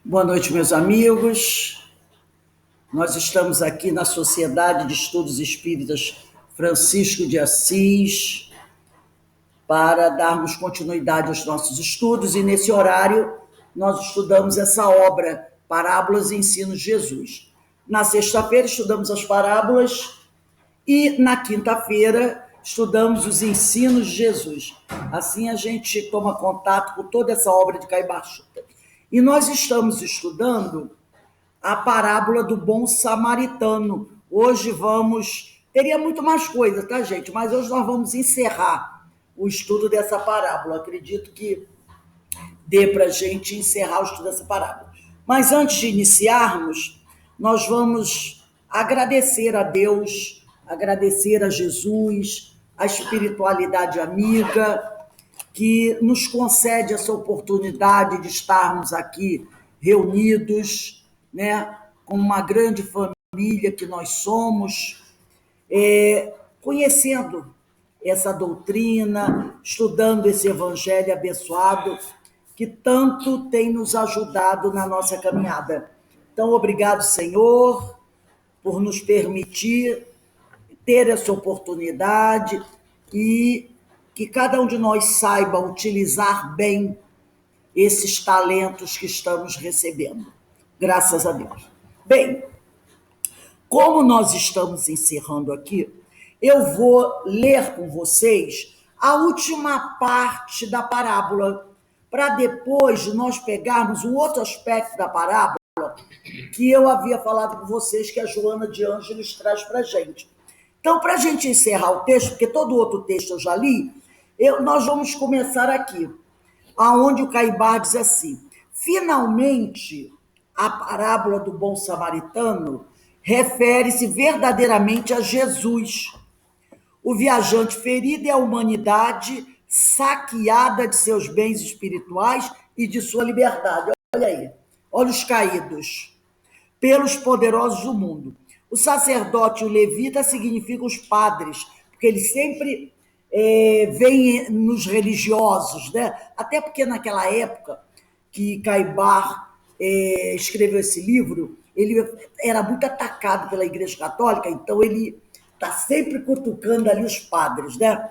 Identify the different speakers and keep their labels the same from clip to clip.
Speaker 1: Boa noite, meus amigos. Nós estamos aqui na Sociedade de Estudos Espíritas Francisco de Assis para darmos continuidade aos nossos estudos, e nesse horário nós estudamos essa obra, Parábolas e Ensinos de Jesus. Na sexta-feira estudamos as parábolas e na quinta-feira estudamos os ensinos de Jesus. Assim a gente toma contato com toda essa obra de Caio Barchuta. E nós estamos estudando a parábola do bom samaritano. Hoje teria muito mais coisa, tá, gente? Mas hoje nós vamos encerrar o estudo dessa parábola. Acredito que dê para a gente encerrar o estudo dessa parábola. Mas antes de iniciarmos, nós vamos agradecer a Deus, agradecer a Jesus, a espiritualidade amiga, que nos concede essa oportunidade de estarmos aqui reunidos, né, com uma grande família que nós somos, conhecendo essa doutrina, estudando esse evangelho abençoado que tanto tem nos ajudado na nossa caminhada. Então, obrigado, Senhor, por nos permitir ter essa oportunidade e que cada um de nós saiba utilizar bem esses talentos que estamos recebendo. Graças a Deus. Bem, como nós estamos encerrando aqui, eu vou ler com vocês a última parte da parábola, para depois nós pegarmos um outro aspecto da parábola que eu havia falado com vocês, que a Joana de Ângeles traz para a gente. Então, para a gente encerrar o texto, porque todo outro texto eu já li, nós vamos começar aqui, aonde o Caibar diz assim: finalmente, a parábola do bom samaritano refere-se verdadeiramente a Jesus, o viajante ferido e a humanidade saqueada de seus bens espirituais e de sua liberdade. Olha aí, olha os caídos, pelos poderosos do mundo. O sacerdote e o levita significam os padres, porque eles sempre vêm nos religiosos, né? Até porque naquela época que Caibar escreveu esse livro, ele era muito atacado pela Igreja Católica, então ele está sempre cutucando ali os padres, né?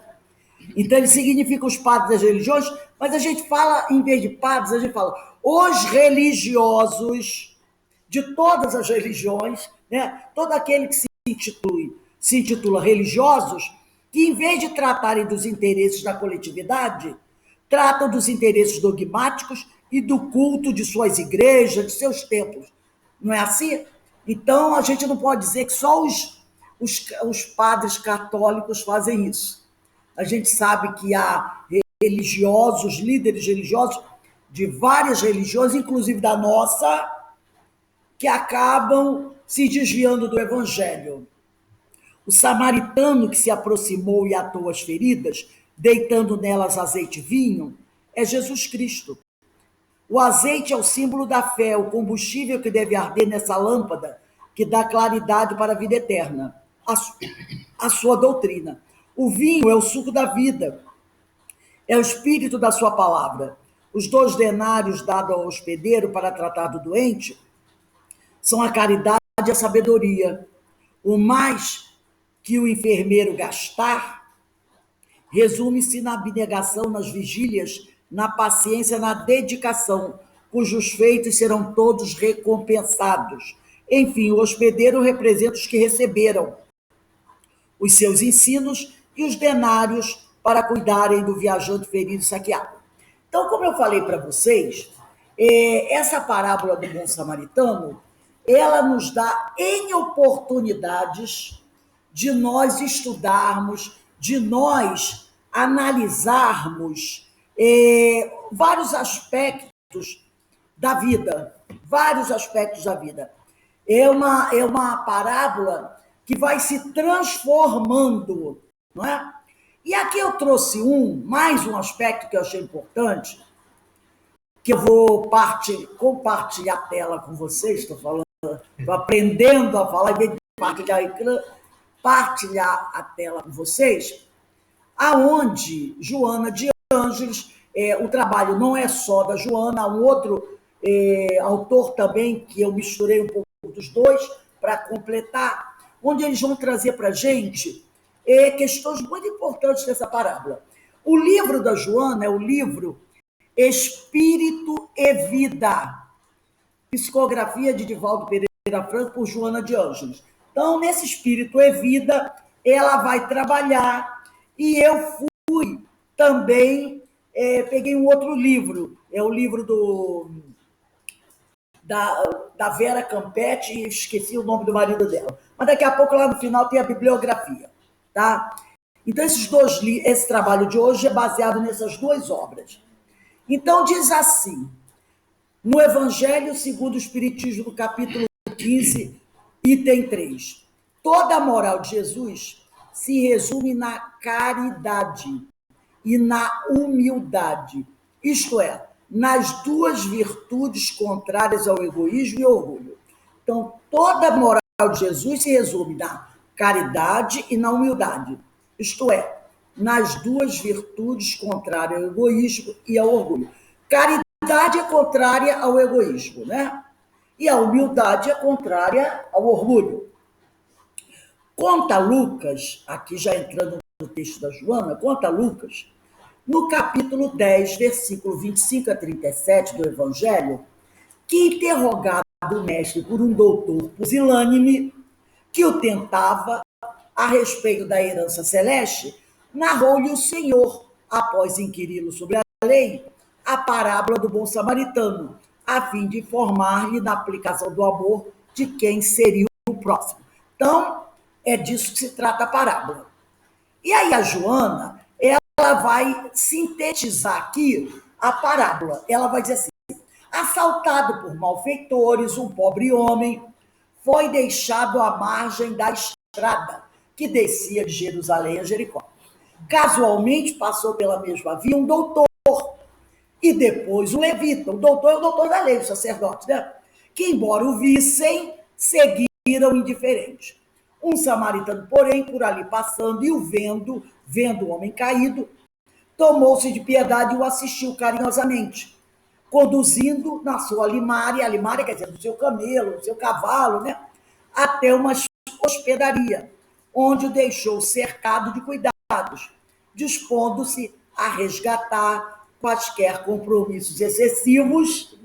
Speaker 1: Então ele significa os padres das religiões, mas a gente fala, em vez de padres, a gente fala os religiosos de todas as religiões, né? Todo aquele que se intitula religiosos, que em vez de tratarem dos interesses da coletividade, tratam dos interesses dogmáticos e do culto de suas igrejas, de seus templos. Não é assim? Então a gente não pode dizer que só os padres católicos fazem isso. A gente sabe que há religiosos, líderes religiosos de várias religiões, inclusive da nossa, que acabam se desviando do evangelho. O samaritano que se aproximou e atou as feridas, deitando nelas azeite e vinho, é Jesus Cristo. O azeite é o símbolo da fé, o combustível que deve arder nessa lâmpada que dá claridade para a vida eterna, a sua doutrina. O vinho é o suco da vida, é o espírito da sua palavra. Os 2 denários dados ao hospedeiro para tratar do doente são a caridade e a sabedoria. O mais que o enfermeiro gastar resume-se na abnegação, nas vigílias, na paciência, na dedicação, cujos feitos serão todos recompensados. Enfim, o hospedeiro representa os que receberam os seus ensinos e os denários para cuidarem do viajante ferido e saqueado. Então, como eu falei para vocês, essa parábola do bom samaritano, ela nos dá N oportunidades de nós estudarmos, de nós analisarmos vários aspectos da vida, vários aspectos da vida. É uma parábola que vai se transformando, não é? E aqui eu trouxe mais um aspecto que eu achei importante, que eu vou compartilhar a tela com vocês, estou aprendendo a falar, em vez de partilhar a tela com vocês, aonde Joana de Ângeles, o trabalho não é só da Joana, há um outro autor também, que eu misturei um pouco dos dois para completar, onde eles vão trazer para a gente questões muito importantes dessa parábola. O livro da Joana é o livro Espírito e Vida, psicografia de Divaldo Pereira Franco por Joana de Ângeles. Então, nesse Espírito e Vida, ela vai trabalhar, e eu fui também, peguei um outro livro, é o livro da Vera Campetti, esqueci o nome do marido dela. Mas daqui a pouco, lá no final, tem a bibliografia. Tá? Então, esse trabalho de hoje é baseado nessas duas obras. Então, diz assim, no Evangelho segundo o Espiritismo, no capítulo 15, item 3. Toda a moral de Jesus se resume na caridade e na humildade, isto é, nas duas virtudes contrárias ao egoísmo e ao orgulho. Então, toda a moral de Jesus se resume na caridade e na humildade, isto é, nas duas virtudes contrárias ao egoísmo e ao orgulho. Caridade é contrária ao egoísmo, né? E a humildade é contrária ao orgulho. Conta Lucas, aqui já entrando no texto da Joana, conta Lucas, no capítulo 10, versículo 25 a 37 do Evangelho, que, interrogado o mestre por um doutor pusilânime que o tentava a respeito da herança celeste, narrou-lhe o Senhor, após inquiri-lo sobre a lei, a parábola do bom samaritano, a fim de informar-lhe da aplicação do amor de quem seria o próximo. Então, é disso que se trata a parábola. E aí a Joana, ela vai sintetizar aqui a parábola. Ela vai dizer assim, assaltado por malfeitores, um pobre homem foi deixado à margem da estrada que descia de Jerusalém a Jericó. Casualmente passou pela mesma via um doutor e depois um levita. O doutor é o doutor da lei, o sacerdote, né? Que, embora o vissem, seguiram indiferentes. Um samaritano, porém, por ali passando e o vendo o homem caído, tomou-se de piedade e o assistiu carinhosamente, conduzindo na sua limária, a limária quer dizer, no seu camelo, no seu cavalo, né? Até uma hospedaria, onde o deixou cercado de cuidados, dispondo-se a resgatar quaisquer compromissos excessivos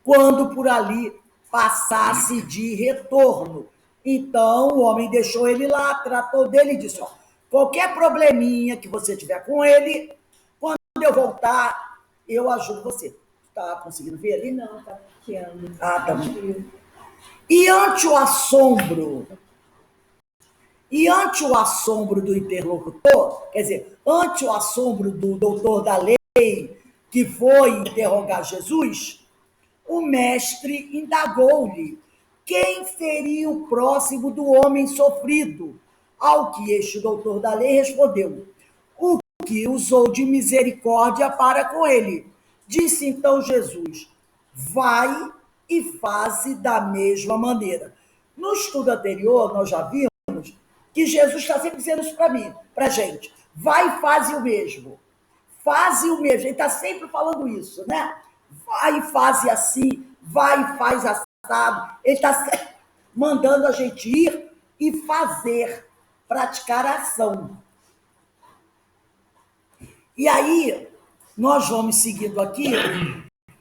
Speaker 1: quando por ali passasse de retorno. Então, o homem deixou ele lá, tratou dele e disse, ó, qualquer probleminha que você tiver com ele, quando eu voltar, eu ajudo você. Tá conseguindo ver ali?
Speaker 2: Não, tá pequeno.
Speaker 1: Ah, tá bom. E ante o assombro do interlocutor, quer dizer, ante o assombro do doutor da lei que foi interrogar Jesus, o mestre indagou-lhe quem seria o próximo do homem sofrido, ao que este doutor da lei respondeu, o que usou de misericórdia para com ele. Disse então Jesus, vai e faze da mesma maneira. No estudo anterior, nós já vimos que Jesus está sempre dizendo isso para mim, para a gente. Vai e faze o mesmo. Faze o mesmo. Ele está sempre falando isso, né? Vai e faze assim, vai e faz assado. Ele está mandando a gente ir e fazer, praticar a ação. E aí, nós vamos seguindo aqui,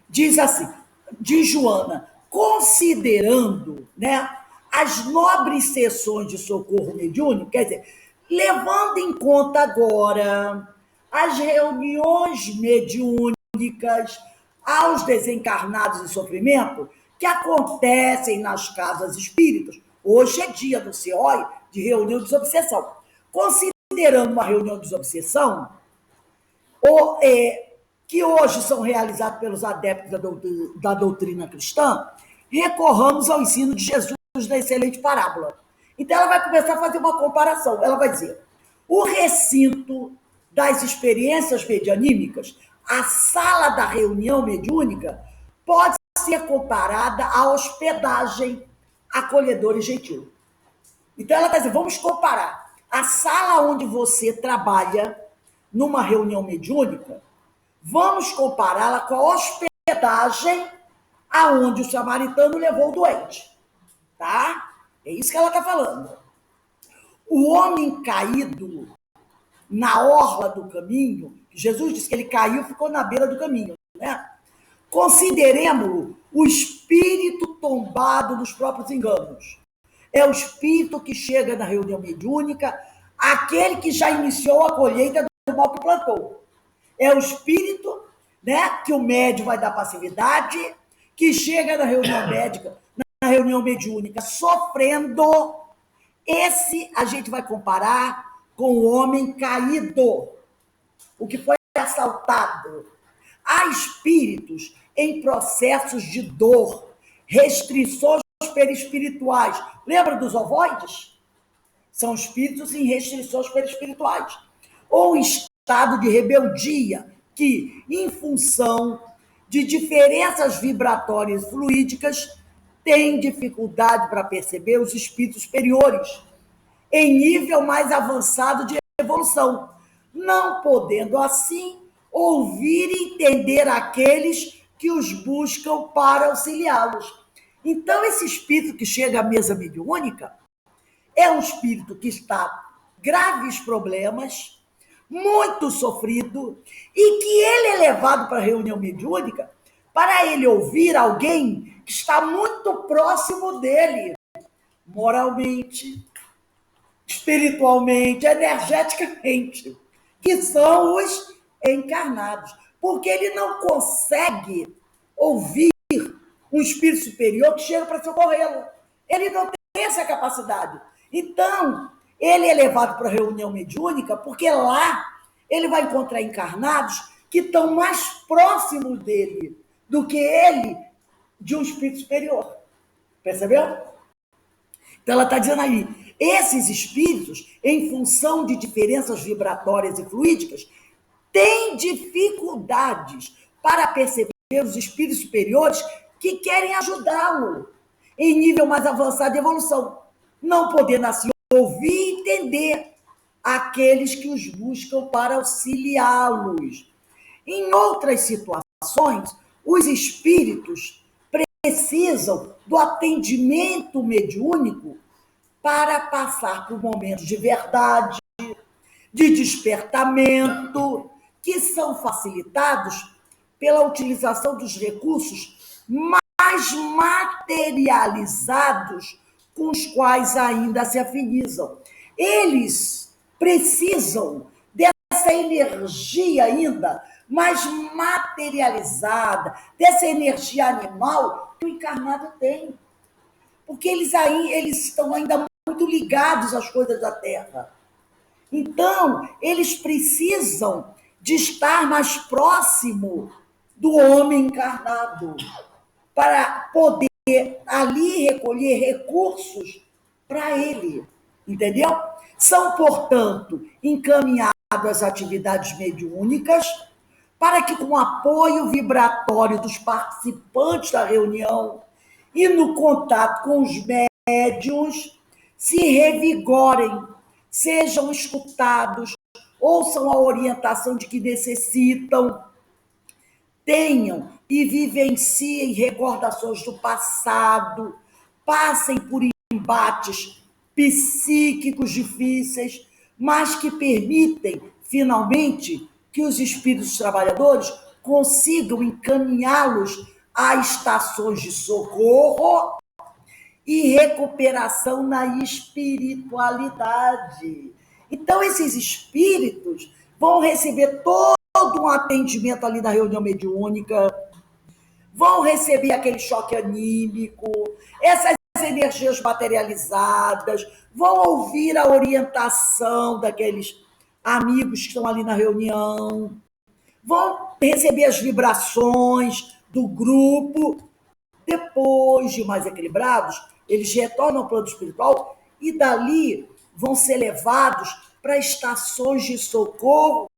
Speaker 1: diz assim, diz Joana, considerando, né, as nobres sessões de socorro mediúnico, quer dizer, levando em conta agora as reuniões mediúnicas aos desencarnados em sofrimento que acontecem nas casas espíritas. Hoje é dia do CEOI, de reunião de desobsessão. Considerando uma reunião de desobsessão, que hoje são realizados pelos adeptos da doutrina cristã, recorramos ao ensino de Jesus da excelente parábola. Então, ela vai começar a fazer uma comparação. Ela vai dizer, o recinto das experiências medianímicas, a sala da reunião mediúnica, pode ser comparada à hospedagem acolhedora e gentil. Então, ela vai dizer, vamos comparar a sala onde você trabalha numa reunião mediúnica, vamos compará-la com a hospedagem hospedagem aonde o samaritano levou o doente, tá? É isso que ela está falando. O homem caído na orla do caminho, Jesus disse que ele caiu e ficou na beira do caminho, né? Consideremos-lo o espírito tombado dos próprios enganos. É o espírito que chega na reunião mediúnica, aquele que já iniciou a colheita do mal que plantou. É o espírito, né, que o médium vai dar passividade, que chega na reunião médica, na reunião mediúnica, sofrendo. Esse a gente vai comparar com o homem caído, o que foi assaltado. Há espíritos em processos de dor, restrições perispirituais. Lembra dos ovoides? São espíritos em restrições perispirituais. Ou estado de rebeldia, que, em função de diferenças vibratórias e fluídicas, tem dificuldade para perceber os espíritos superiores, em nível mais avançado de evolução, não podendo, assim, ouvir e entender aqueles que os buscam para auxiliá-los. Então, esse espírito que chega à mesa mediúnica é um espírito que está graves problemas, muito sofrido, e que ele é levado para a reunião mediúnica para ele ouvir alguém que está muito próximo dele, moralmente, espiritualmente, energeticamente, que são os encarnados. Porque ele não consegue ouvir um espírito superior que chega para socorrê-lo. Ele não tem essa capacidade. Então, ele é levado para a reunião mediúnica porque lá ele vai encontrar encarnados que estão mais próximos dele do que ele de um espírito superior. Percebeu? Então, ela está dizendo aí, esses espíritos, em função de diferenças vibratórias e fluídicas, têm dificuldades para perceber os espíritos superiores que querem ajudá-lo em nível mais avançado de evolução, não podendo assim ouvir e entender aqueles que os buscam para auxiliá-los. Em outras situações, os espíritos precisam do atendimento mediúnico para passar por momentos de verdade, de despertamento, que são facilitados pela utilização dos recursos mais materializados com os quais ainda se afinizam. Eles precisam dessa energia ainda mais materializada, dessa energia animal que o encarnado tem. Porque eles estão ainda muito ligados às coisas da Terra. Então, eles precisam de estar mais próximo do homem encarnado para poder ali recolher recursos para ele, entendeu? São, portanto, encaminhados às atividades mediúnicas para que, com o apoio vibratório dos participantes da reunião e no contato com os médiuns, se revigorem, sejam escutados, ouçam a orientação de que necessitam, tenham e vivenciem recordações do passado, passem por embates psíquicos difíceis, mas que permitem, finalmente, que os espíritos trabalhadores consigam encaminhá-los a estações de socorro e recuperação na espiritualidade. Então, esses espíritos vão receber todo um atendimento ali na reunião mediúnica, vão receber aquele choque anímico, essas energias materializadas, vão ouvir a orientação daqueles amigos que estão ali na reunião, vão receber as vibrações do grupo. Depois de mais equilibrados, eles retornam ao plano espiritual e dali vão ser levados para estações de socorro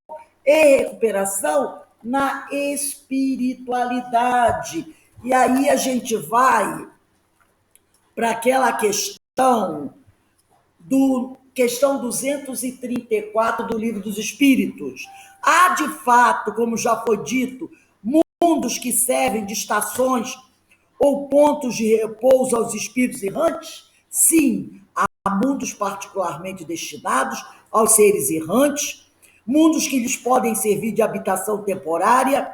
Speaker 1: e recuperação na espiritualidade. E aí a gente vai para aquela questão 234 do Livro dos Espíritos. Há, de fato, como já foi dito, mundos que servem de estações ou pontos de repouso aos espíritos errantes? Sim, há mundos particularmente destinados aos seres errantes, mundos que lhes podem servir de habitação temporária,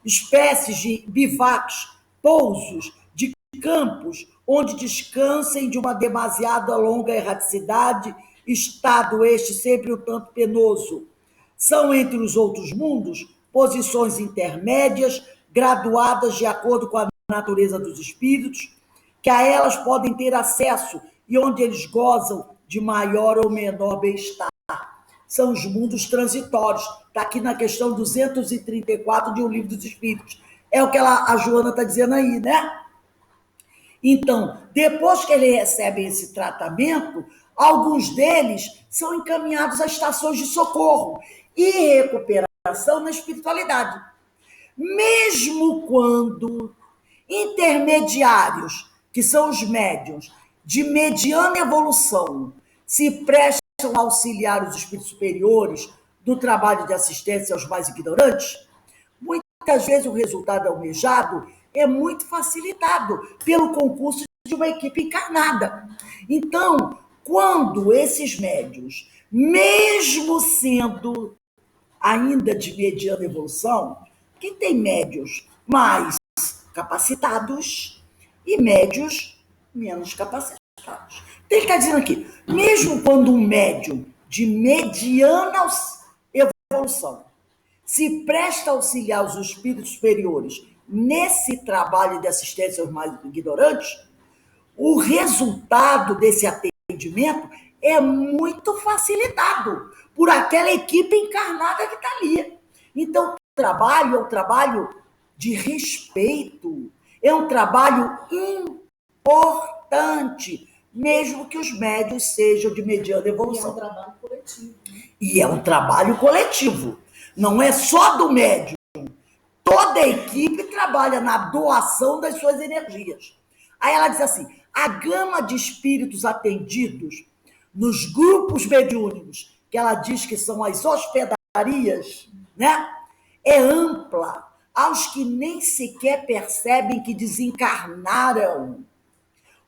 Speaker 1: espécies de bivacs, pousos, de campos onde descansem de uma demasiada longa erraticidade, estado este sempre um tanto penoso. São, entre os outros mundos, posições intermédias, graduadas de acordo com a natureza dos espíritos, que a elas podem ter acesso e onde eles gozam de maior ou menor bem-estar. São os mundos transitórios. Está aqui na questão 234 de O Livro dos Espíritos. É o que a Joana está dizendo aí, né? Então, depois que eles recebem esse tratamento, alguns deles são encaminhados a estações de socorro e recuperação na espiritualidade. Mesmo quando intermediários, que são os médiuns, de mediana evolução, se prestam a auxiliar os espíritos superiores do trabalho de assistência aos mais ignorantes, muitas vezes o resultado almejado é muito facilitado pelo concurso de uma equipe encarnada. Então, quando esses médiuns, mesmo sendo ainda de mediana evolução, que tem médios mais capacitados e médios menos capacitados. Então, ele está dizendo aqui, mesmo quando um médium de mediana evolução se presta a auxiliar os espíritos superiores nesse trabalho de assistência aos mais ignorantes, o resultado desse atendimento é muito facilitado por aquela equipe encarnada que está ali. Então, o trabalho é um trabalho de respeito, é um trabalho importante, mesmo que os médios sejam de mediana evolução.
Speaker 2: E é um trabalho coletivo.
Speaker 1: E é um trabalho coletivo. Não é só do médium. Toda a equipe trabalha na doação das suas energias. Aí ela diz assim, a gama de espíritos atendidos nos grupos mediúnicos, que ela diz que são as hospedarias, né? É ampla, aos que nem sequer percebem que desencarnaram.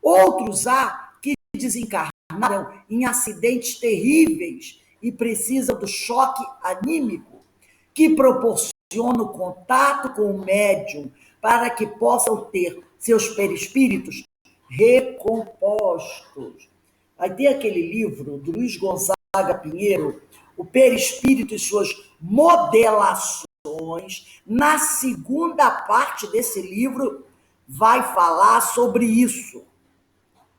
Speaker 1: Outros há que desencarnaram em acidentes terríveis e precisam do choque anímico, que proporciona o contato com o médium para que possam ter seus perispíritos recompostos. Aí tem aquele livro do Luiz Gonzaga Pinheiro, O Perispírito e Suas Modelações. Na segunda parte desse livro, vai falar sobre isso.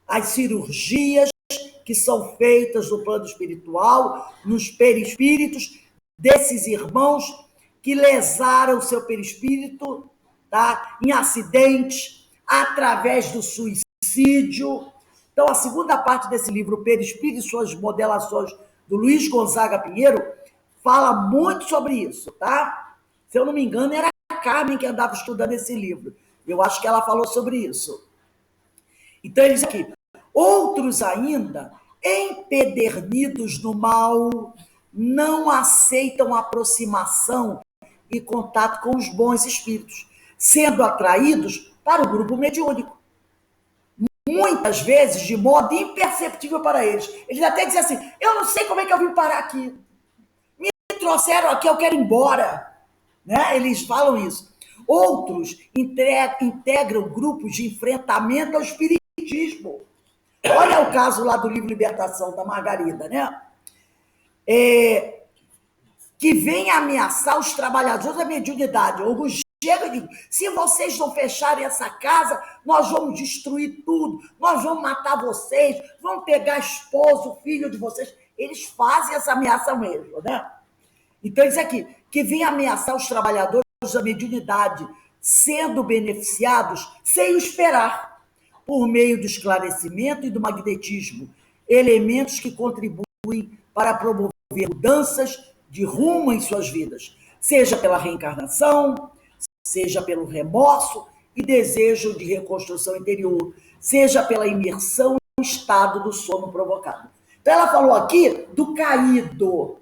Speaker 1: As cirurgias que são feitas no plano espiritual, nos perispíritos desses irmãos que lesaram seu perispírito, tá? Em acidentes, através do suicídio. Então, a segunda parte desse livro, O Perispírito e Suas Modelações, do Luiz Gonzaga Pinheiro, fala muito sobre isso, tá? Se eu não me engano, era a Carmen que andava estudando esse livro. Eu acho que ela falou sobre isso. Então, ele diz aqui, outros ainda, empedernidos no mal, não aceitam aproximação e contato com os bons espíritos, sendo atraídos para o grupo mediúnico. Muitas vezes, de modo imperceptível para eles. Eles até dizem assim, eu não sei como é que eu vim parar aqui. Me trouxeram aqui, eu quero ir embora. Né? Eles falam isso. Outros integram grupos de enfrentamento ao espiritismo. Olha o caso lá do livro Libertação, da Margarida, né? Que vem ameaçar os trabalhadores da mediunidade. Alguns chegam e dizem, se vocês não fecharem essa casa, nós vamos destruir tudo, nós vamos matar vocês, vamos pegar esposo, filho de vocês. Eles fazem essa ameaça mesmo, né? Então, isso aqui, que vem ameaçar os trabalhadores da mediunidade, sendo beneficiados sem o esperar, por meio do esclarecimento e do magnetismo, elementos que contribuem para promover mudanças de rumo em suas vidas, seja pela reencarnação, seja pelo remorso e desejo de reconstrução interior, seja pela imersão no estado do sono provocado. Então, ela falou aqui do caído.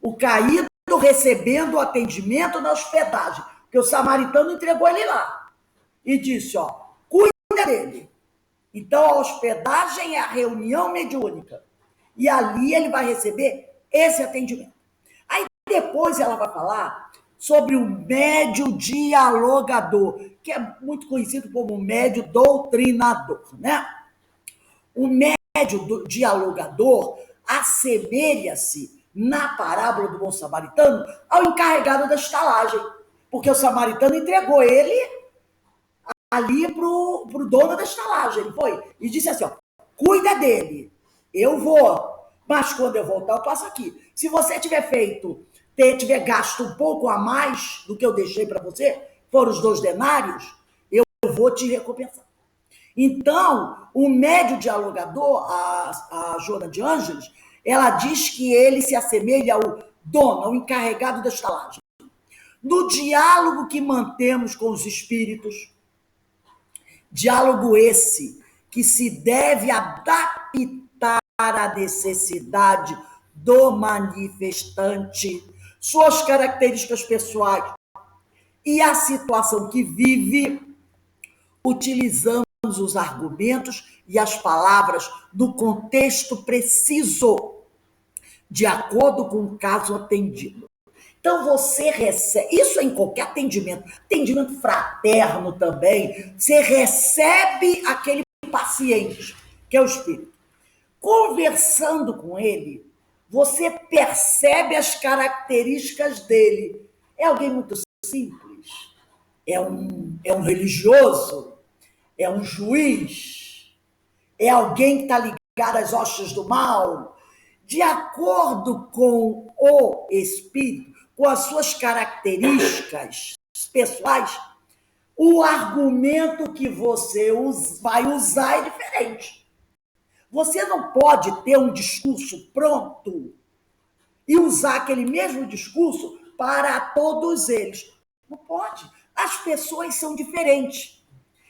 Speaker 1: O caído recebendo o atendimento na hospedagem. Porque o samaritano entregou ele lá e disse, ó, cuida dele. Então, a hospedagem é a reunião mediúnica. E ali ele vai receber esse atendimento. Aí depois ela vai falar sobre o médio dialogador, que é muito conhecido como médio doutrinador, né? O médio dialogador assemelha-se, na parábola do bom samaritano, ao encarregado da estalagem, porque o samaritano entregou ele ali pro dono da estalagem, ele foi, e disse assim, ó, cuida dele, eu vou, mas quando eu voltar eu passo aqui. Se você tiver gasto um pouco a mais do que eu deixei para você, foram os 2 denários, eu vou te recompensar. Então, o médio dialogador, a Joana de Ângeles, ela diz que ele se assemelha ao dono, ao encarregado da estalagem. No diálogo que mantemos com os espíritos, diálogo esse que se deve adaptar à necessidade do manifestante, suas características pessoais e a situação que vive, utilizamos os argumentos e as palavras do contexto preciso, de acordo com o caso atendido. Então você recebe, isso é em qualquer atendimento fraterno também, você recebe aquele paciente, que é o espírito. Conversando com ele, você percebe as características dele. É alguém muito simples? É um religioso? É um juiz? É alguém que está ligado às hostes do mal? De acordo com o espírito, com as suas características pessoais, o argumento que você vai usar é diferente. Você não pode ter um discurso pronto e usar aquele mesmo discurso para todos eles. Não pode. As pessoas são diferentes.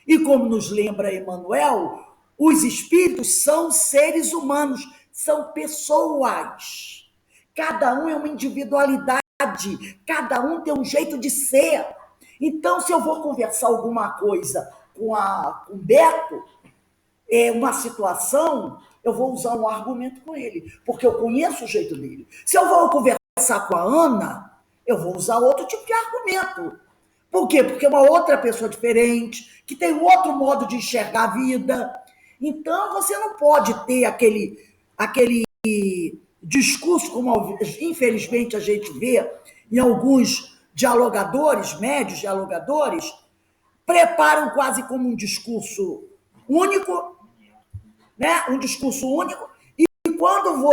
Speaker 1: E como nos lembra Emmanuel, os espíritos são seres humanos, são pessoas. Cada um é uma individualidade, cada um tem um jeito de ser. Então, se eu vou conversar alguma coisa com o Beto, uma situação, eu vou usar um argumento com ele, porque eu conheço o jeito dele. Se eu vou conversar com a Ana, eu vou usar outro tipo de argumento. Por quê? Porque é uma outra pessoa diferente, que tem um outro modo de enxergar a vida. Então, você não pode ter aquele discurso, como infelizmente a gente vê em alguns dialogadores, médios dialogadores, preparam quase como um discurso único, né? Um discurso único, e quando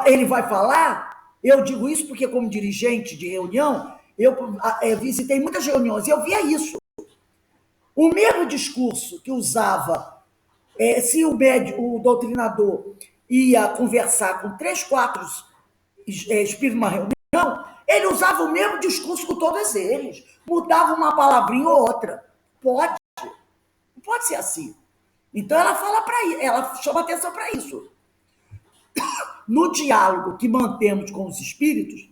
Speaker 1: ele vai falar, eu digo isso porque como dirigente de reunião, eu visitei muitas reuniões e eu via isso. O mesmo discurso que usava, se o doutrinador ia conversar com 3, 4 espíritos numa reunião, ele usava o mesmo discurso com todos eles, mudava uma palavrinha ou outra. Pode? Não pode ser assim. Então ela chama atenção para isso. No diálogo que mantemos com os espíritos,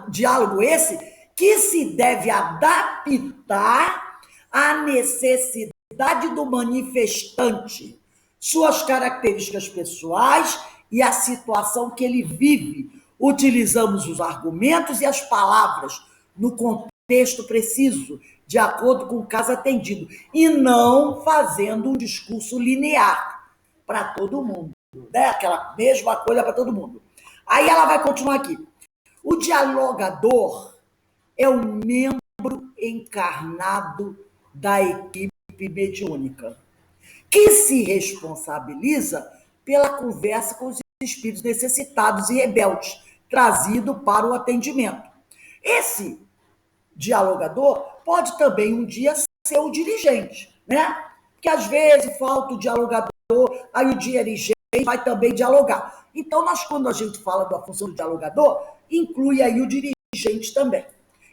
Speaker 1: diálogo esse que se deve adaptar à necessidade do manifestante, suas características pessoais e a situação que ele vive. Utilizamos os argumentos e as palavras no contexto preciso, de acordo com o caso atendido, e não fazendo um discurso linear para todo mundo, né? Aquela mesma coisa para todo mundo. Aí ela vai continuar aqui. O dialogador é um membro encarnado da equipe mediúnica, que se responsabiliza pela conversa com os espíritos necessitados e rebeldes, trazido para o atendimento. Esse dialogador pode também um dia ser o dirigente, né? Porque às vezes falta o dialogador, aí o dirigente vai também dialogar. Então, quando a gente fala da função do dialogador, inclui aí o dirigente também.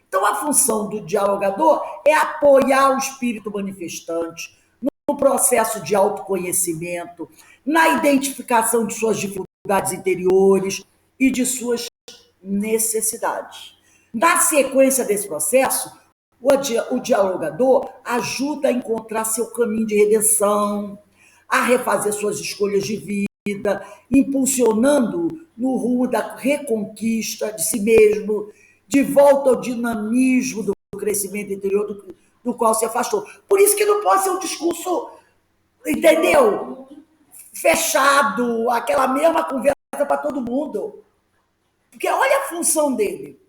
Speaker 1: Então, a função do dialogador é apoiar o espírito manifestante no processo de autoconhecimento, na identificação de suas dificuldades interiores e de suas necessidades. Na sequência desse processo, o dialogador ajuda a encontrar seu caminho de redenção, a refazer suas escolhas de vida, impulsionando no rumo da reconquista de si mesmo, de volta ao dinamismo do crescimento interior do qual se afastou. Por isso que não pode ser um discurso, entendeu? Fechado, aquela mesma conversa para todo mundo. Porque olha a função dele.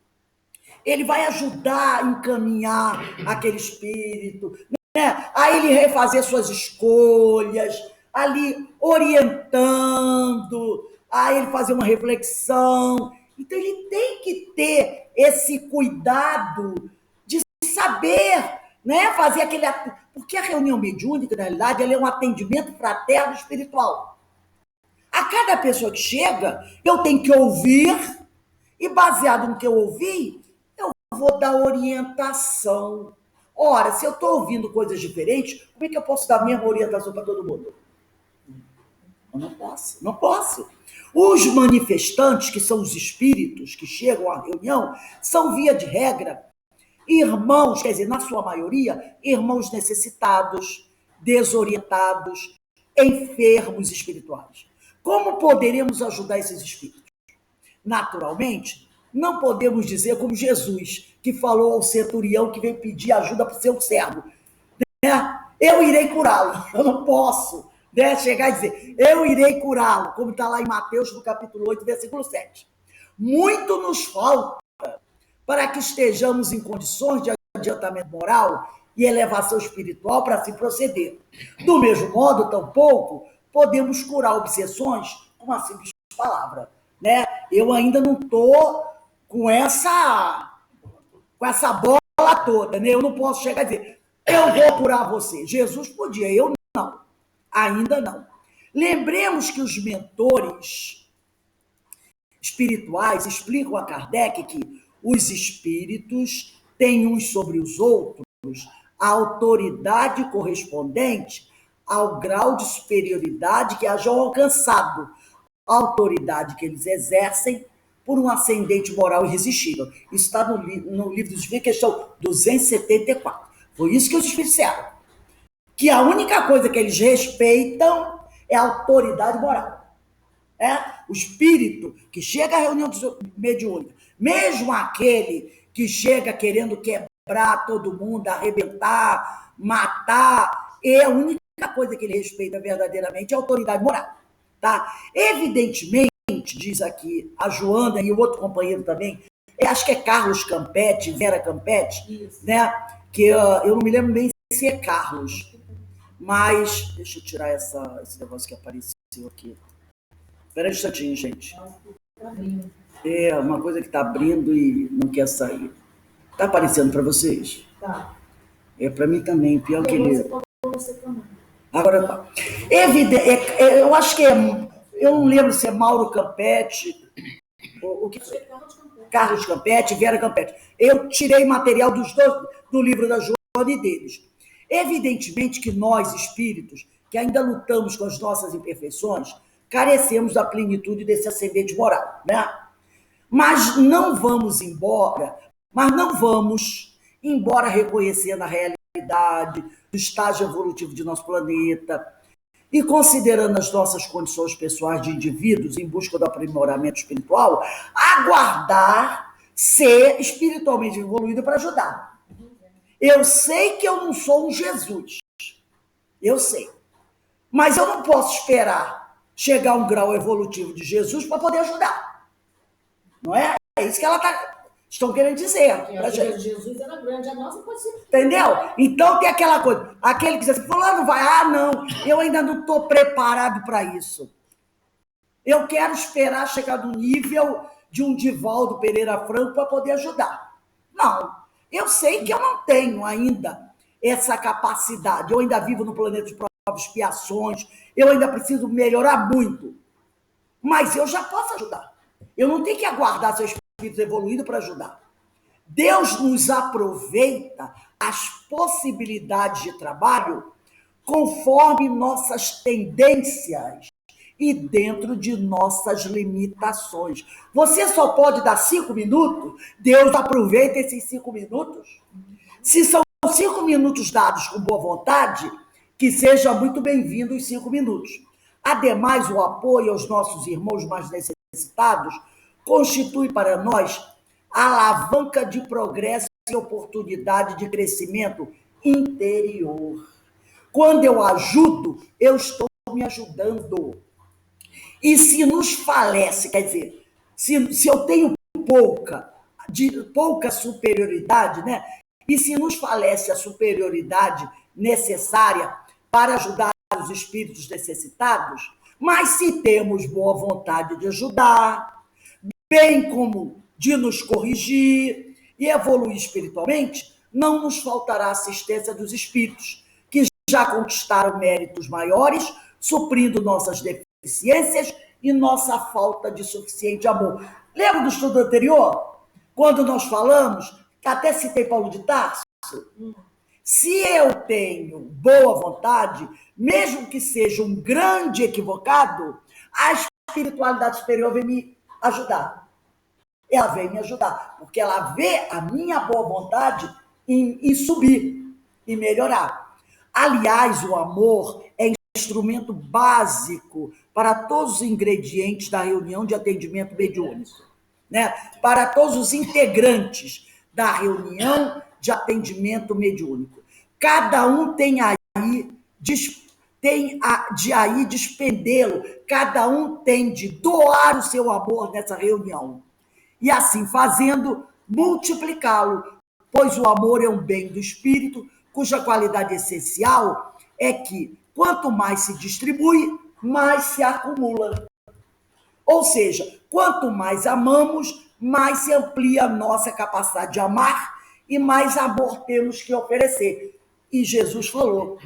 Speaker 1: Ele vai ajudar a encaminhar aquele espírito, né? A ele refazer suas escolhas, ali orientando, a ele fazer uma reflexão. Então, ele tem que ter esse cuidado de saber, né, fazer aquele... Porque a reunião mediúnica, na realidade, ela é um atendimento fraterno espiritual. A cada pessoa que chega, eu tenho que ouvir, e baseado no que eu ouvi, eu vou dar orientação. Ora, se eu estou ouvindo coisas diferentes, como é que eu posso dar a mesma orientação para todo mundo? Eu não posso, não posso. Os manifestantes, que são os espíritos que chegam à reunião, são, via de regra, irmãos, quer dizer, na sua maioria, irmãos necessitados, desorientados, enfermos espirituais. Como poderemos ajudar esses espíritos? Naturalmente, não podemos dizer como Jesus, que falou ao centurião que veio pedir ajuda para o seu servo, né? Eu irei curá-lo. Eu não posso, né, chegar e dizer, eu irei curá-lo, como está lá em Mateus, no capítulo 8, versículo 7. Muito nos falta para que estejamos em condições de adiantamento moral e elevação espiritual para se proceder. Do mesmo modo, tampouco podemos curar obsessões com uma simples palavra, né? Eu ainda não estou com essa bola toda, né? Eu não posso chegar e dizer, eu vou curar você. Jesus podia, eu não. Ainda não. Lembremos que os mentores espirituais explicam a Kardec que os espíritos têm uns sobre os outros a autoridade correspondente ao grau de superioridade que hajam alcançado, a autoridade que eles exercem por um ascendente moral irresistível. Isso está no livro dos Espíritos, questão 274. Foi isso que os Espíritos disseram. Que a única coisa que eles respeitam é a autoridade moral. O espírito que chega à reunião mediúnica, mesmo aquele que chega querendo quebrar todo mundo, arrebentar, matar, é a única coisa que ele respeita verdadeiramente é a autoridade moral. Tá? Evidentemente, diz aqui a Joana e o outro companheiro também, acho que é Carlos Campetti, Vera Campetti, né? Que eu não me lembro bem se é Carlos, mas deixa eu tirar esse negócio que apareceu aqui. Espera um instantinho, gente. É uma coisa que está abrindo e não quer sair. Está aparecendo para vocês?
Speaker 2: Tá.
Speaker 1: É para mim também, pior que ele. Agora tá. Eu acho que eu não lembro se é Mauro Campetti, o que foi? Carlos Campetti, Vera Campetti. Eu tirei material dos dois, do livro da Joana e deles. Evidentemente que nós, espíritos, que ainda lutamos com as nossas imperfeições, carecemos da plenitude desse ascendente moral, né? Mas não vamos embora reconhecendo a realidade do estágio evolutivo de nosso planeta e considerando as nossas condições pessoais de indivíduos em busca do aprimoramento espiritual, aguardar ser espiritualmente evoluído para ajudar. Eu sei que eu não sou um Jesus, eu sei, mas eu não posso esperar chegar a um grau evolutivo de Jesus para poder ajudar. Não é? É isso que estão querendo dizer.
Speaker 2: A gente. Jesus era grande, a nossa pode ser.
Speaker 1: Entendeu? Então tem aquela coisa, aquele que diz assim, fulano vai, não, eu ainda não estou preparado para isso. Eu quero esperar chegar no nível de um Divaldo Pereira Franco para poder ajudar. Não, eu sei que eu não tenho ainda essa capacidade, eu ainda vivo no planeta de expiações, eu ainda preciso melhorar muito, mas eu já posso ajudar. Eu não tenho que aguardar seu espírito evoluído para ajudar. Deus nos aproveita as possibilidades de trabalho conforme nossas tendências e dentro de nossas limitações. Você só pode dar 5 minutos, Deus aproveita esses 5 minutos. Se são 5 minutos dados com boa vontade, que seja muito bem-vindo os 5 minutos. Ademais, o apoio aos nossos irmãos mais necessitados constitui para nós a alavanca de progresso e oportunidade de crescimento interior. Quando eu ajudo, eu estou me ajudando. E se nos falece, quer dizer, se eu tenho pouca superioridade, né? E se nos falece a superioridade necessária para ajudar os espíritos necessitados, mas se temos boa vontade de ajudar, bem como de nos corrigir e evoluir espiritualmente, não nos faltará assistência dos espíritos, que já conquistaram méritos maiores, suprindo nossas deficiências e nossa falta de suficiente amor. Lembra do estudo anterior? Quando nós falamos, até citei Paulo de Tarso, se eu tenho boa vontade, mesmo que seja um grande equivocado, a espiritualidade superior vem me ajudar. Ela vem me ajudar, porque ela vê a minha boa vontade em subir e melhorar. Aliás, o amor é instrumento básico para todos os ingredientes da reunião de atendimento mediúnico, né? Para todos os integrantes da reunião de atendimento mediúnico. Cada um tem de despendê-lo, cada um tem de doar o seu amor nessa reunião. E assim fazendo, multiplicá-lo, pois o amor é um bem do espírito, cuja qualidade essencial é que, quanto mais se distribui, mais se acumula. Ou seja, quanto mais amamos, mais se amplia a nossa capacidade de amar e mais amor temos que oferecer. E Jesus falou,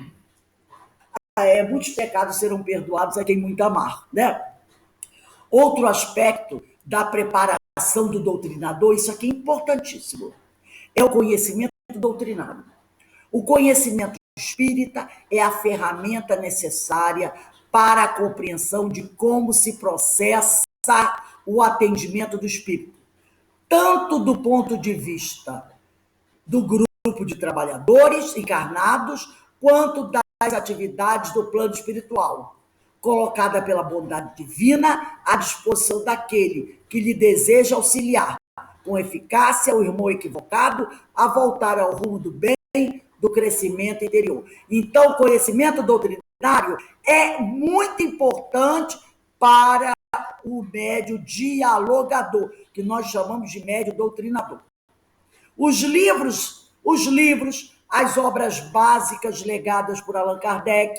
Speaker 1: muitos pecados serão perdoados a quem muito amar, né? Outro aspecto da preparação do doutrinador, isso aqui é importantíssimo, é o conhecimento doutrinário. O conhecimento espírita é a ferramenta necessária para a compreensão de como se processa o atendimento do espírito, tanto do ponto de vista do grupo de trabalhadores encarnados, quanto das atividades do plano espiritual, colocada pela bondade divina à disposição daquele que lhe deseja auxiliar com eficácia o irmão equivocado a voltar ao rumo do bem, do crescimento interior. Então, o conhecimento doutrinário é muito importante para o médio dialogador, que nós chamamos de médio doutrinador. Os livros, as obras básicas legadas por Allan Kardec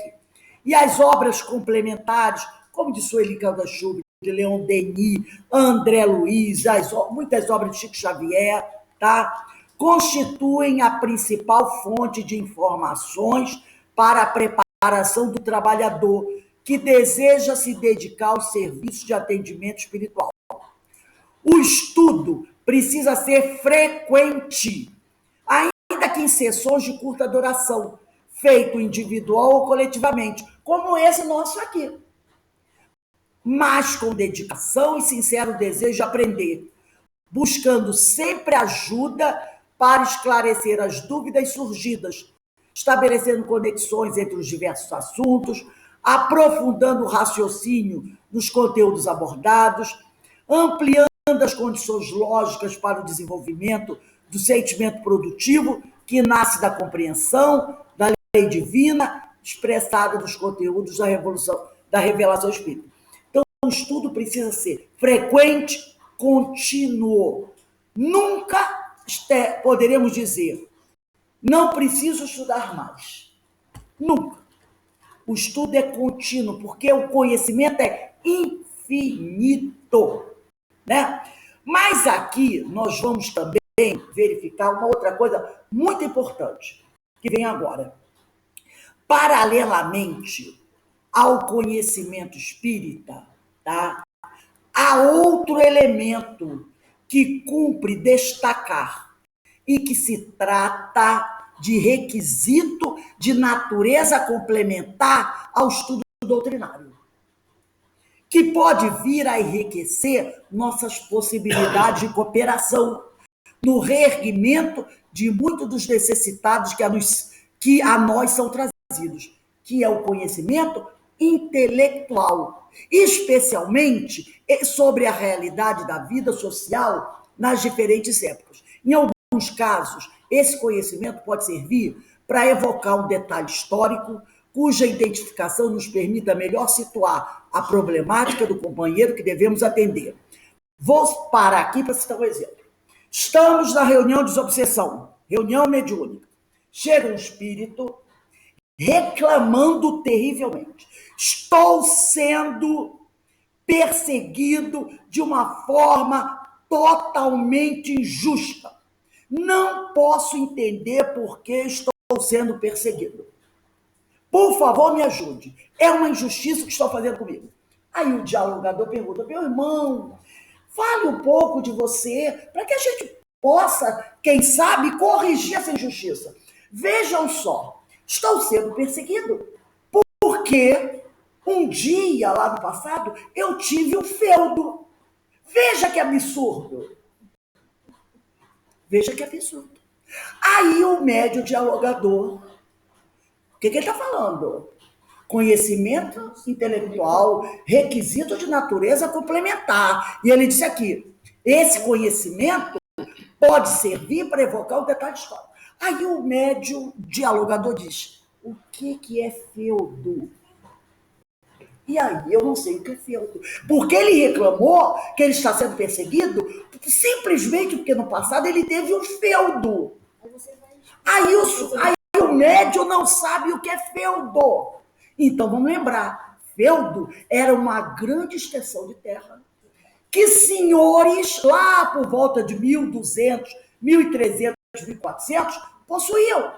Speaker 1: e as obras complementares, como de Sueli Caldas-Schubert, de Leon Denis, André Luiz, muitas obras de Chico Xavier, tá? Constituem a principal fonte de informações para a preparação do trabalhador que deseja se dedicar aos serviços de atendimento espiritual. O estudo precisa ser frequente, ainda que em sessões de curta duração, feito individual ou coletivamente, como esse nosso aqui. Mas com dedicação e sincero desejo de aprender, buscando sempre ajuda para esclarecer as dúvidas surgidas, estabelecendo conexões entre os diversos assuntos, aprofundando o raciocínio nos conteúdos abordados, ampliando as condições lógicas para o desenvolvimento do sentimento produtivo que nasce da compreensão da lei divina expressada nos conteúdos da revelação espírita. Então, o estudo precisa ser frequente, contínuo. Nunca poderemos dizer, não preciso estudar mais. Nunca. O estudo é contínuo, porque o conhecimento é infinito, né? Mas aqui nós vamos também verificar uma outra coisa muito importante, que vem agora. Paralelamente ao conhecimento espírita, tá? Há outro elemento que cumpre destacar e que se trata de requisito de natureza complementar ao estudo doutrinário. que pode vir a enriquecer nossas possibilidades de cooperação no reerguimento de muitos dos necessitados que a nós são trazidos, que é o conhecimento intelectual, especialmente sobre a realidade da vida social nas diferentes épocas. Em alguns casos, esse conhecimento pode servir para evocar um detalhe histórico, cuja identificação nos permita melhor situar a problemática do companheiro que devemos atender. Vou parar aqui para citar um exemplo. Estamos na reunião de desobsessão, reunião mediúnica. Chega um espírito reclamando terrivelmente. Estou sendo perseguido de uma forma totalmente injusta. Não posso entender por que estou sendo perseguido. Por favor, me ajude. É uma injustiça que estão fazendo comigo. Aí o dialogador pergunta: meu irmão, fale um pouco de você, para que a gente possa, quem sabe, corrigir essa injustiça. Vejam só, estou sendo perseguido porque um dia, lá no passado, eu tive um feudo. Veja que absurdo. Veja que absurdo. Aí o médio dialogador, o que ele está falando? Conhecimento intelectual, requisito de natureza complementar. E ele disse aqui, esse conhecimento pode servir para evocar o detalhe histórico. Aí o médio dialogador diz, o que é feudo? E aí eu não sei o que é feudo. Porque ele reclamou que ele está sendo perseguido simplesmente porque no passado ele teve um feudo. Aí o médio não sabe o que é feudo. Então vamos lembrar, feudo era uma grande extensão de terra que senhores lá por volta de 1200, 1300, 1400 possuíam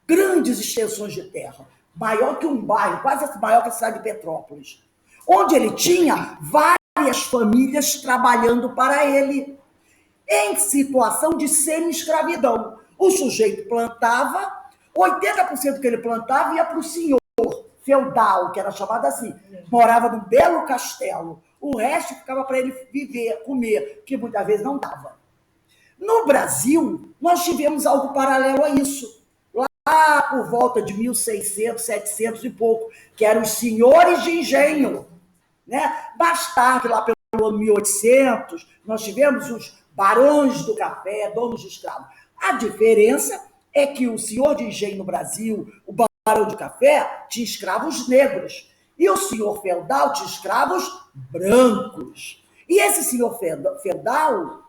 Speaker 1: grandes extensões de terra, maior que um bairro, quase maior que a cidade de Petrópolis, onde ele tinha várias famílias trabalhando para ele, em situação de semi-escravidão. O sujeito plantava, 80% do que ele plantava ia para o senhor feudal, que era chamado assim, morava num belo castelo, o resto ficava para ele viver, comer, que muitas vezes não dava. No Brasil, nós tivemos algo paralelo a isso, lá por volta de 1600, 700 e pouco, que eram os senhores de engenho, né? Mais tarde, lá pelo ano 1800, nós tivemos os barões do café, donos de escravos. A diferença é que o senhor de engenho no Brasil, o barão de café, tinha escravos negros, e o senhor feudal tinha escravos brancos. E esse senhor feudal,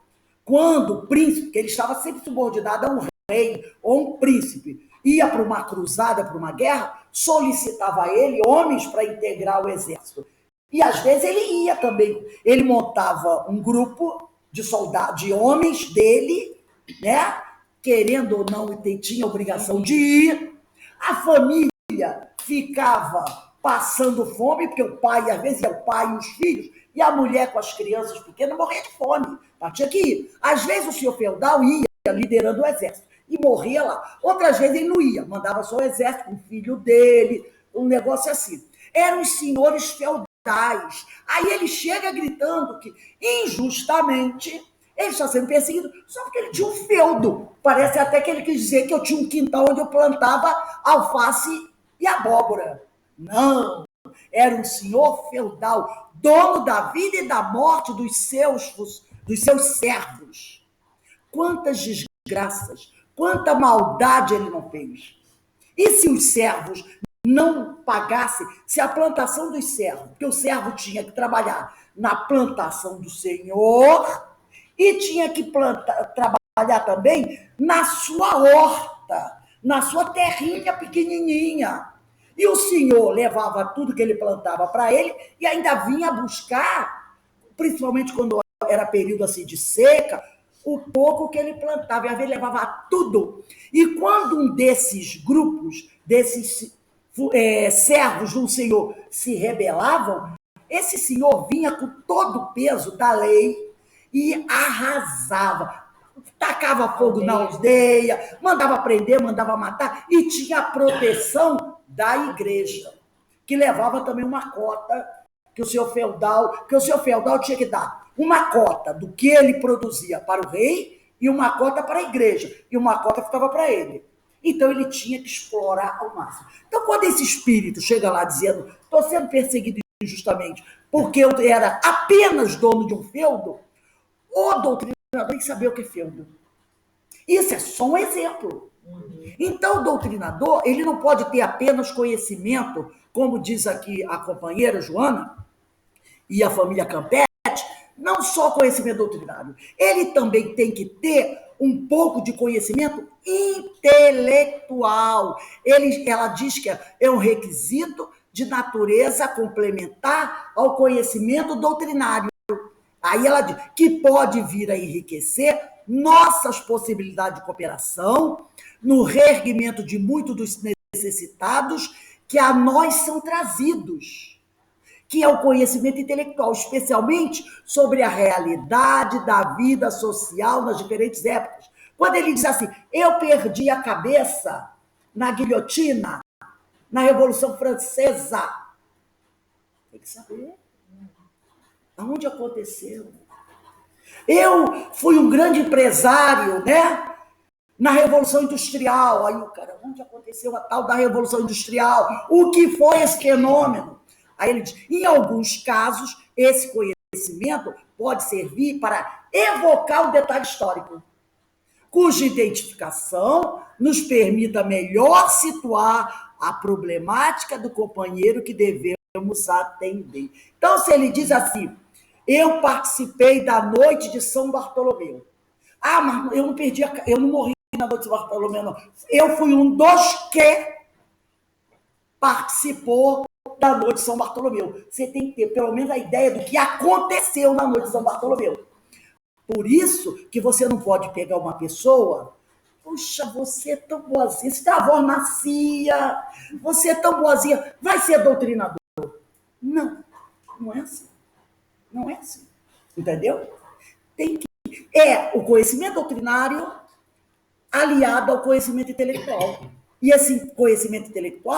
Speaker 1: quando o príncipe, que ele estava sempre subordinado a um rei ou um príncipe, ia para uma cruzada, para uma guerra, solicitava a ele homens para integrar o exército. E às vezes ele ia também. Ele montava um grupo de soldados, de homens dele, né? Querendo ou não, tinha a obrigação de ir. A família ficava passando fome, porque o pai, às vezes, é o pai e os filhos, e a mulher com as crianças pequenas morria de fome. Mas tinha que ir. Às vezes o senhor feudal ia liderando o exército e morria lá. Outras vezes ele não ia, mandava só o exército com o filho dele, um negócio assim. Eram os senhores feudais. Aí ele chega gritando que, injustamente, ele está sendo perseguido só porque ele tinha um feudo. Parece até que ele quis dizer que eu tinha um quintal onde eu plantava alface e abóbora. Não, era um senhor feudal, dono da vida e da morte dos seus servos. Quantas desgraças, quanta maldade ele não fez. E se os servos não pagassem, se a plantação dos servos, porque o servo tinha que trabalhar na plantação do senhor e tinha que trabalhar também na sua horta, na sua terrinha pequenininha. E o senhor levava tudo que ele plantava para ele e ainda vinha buscar, principalmente quando era período assim de seca, o pouco que ele plantava, e às vezes levava tudo. E quando um desses grupos, desses servos de um senhor se rebelavam, esse senhor vinha com todo o peso da lei e arrasava, tacava fogo na aldeia, mandava prender, mandava matar, e tinha a proteção da igreja, que levava também uma cota que o senhor feudal tinha que dar uma cota do que ele produzia para o rei e uma cota para a igreja, e uma cota ficava para ele. Então ele tinha que explorar ao máximo. Então, quando esse espírito chega lá dizendo, estou sendo perseguido injustamente porque eu era apenas dono de um feudo, o doutrinador tem que saber o que é feudo. Isso é só um exemplo. Então, o doutrinador, ele não pode ter apenas conhecimento, como diz aqui a companheira Joana e a família Campete, não só conhecimento doutrinário. Ele também tem que ter um pouco de conhecimento intelectual. Ela diz que é um requisito de natureza complementar ao conhecimento doutrinário. Aí ela diz que pode vir a enriquecer nossas possibilidades de cooperação no reerguimento de muitos dos necessitados que a nós são trazidos, que é o conhecimento intelectual, especialmente sobre a realidade da vida social nas diferentes épocas. Quando ele diz assim, eu perdi a cabeça na guilhotina, na Revolução Francesa, tem que saber aonde aconteceu. Eu fui um grande empresário, né? Na Revolução Industrial. Aí o cara, onde aconteceu a tal da Revolução Industrial? O que foi esse fenômeno? Aí ele diz, em alguns casos, esse conhecimento pode servir para evocar um detalhe histórico, cuja identificação nos permita melhor situar a problemática do companheiro que devemos atender. Então, se ele diz assim, eu participei da noite de São Bartolomeu. Ah, mas eu não morri na noite de São Bartolomeu, não. Eu fui um dos que participou da noite de São Bartolomeu. Você tem que ter pelo menos a ideia do que aconteceu na noite de São Bartolomeu. Por isso que você não pode pegar uma pessoa, puxa, você é tão boazinha, você tem a voz macia, você é tão boazinha, vai ser doutrinador. Não, não é assim. Não é assim. Entendeu? Tem que... É o conhecimento doutrinário aliado ao conhecimento intelectual. E esse conhecimento intelectual